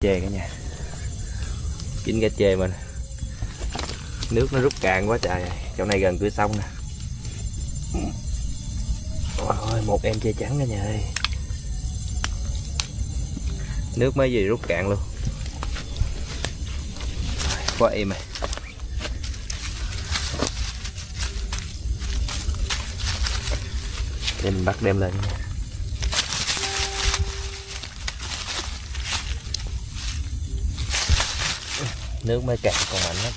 Chè cả nhà, chín cá chê mình, nước nó rút cạn quá trời. Chỗ này gần cửa sông nè. Ôi, một em chê trắng cả nhà ơi, nước mấy gì rút cạn luôn, quá im này. Để mình bắt đem lên nha. Nước mới cạn còn mạnh lắm.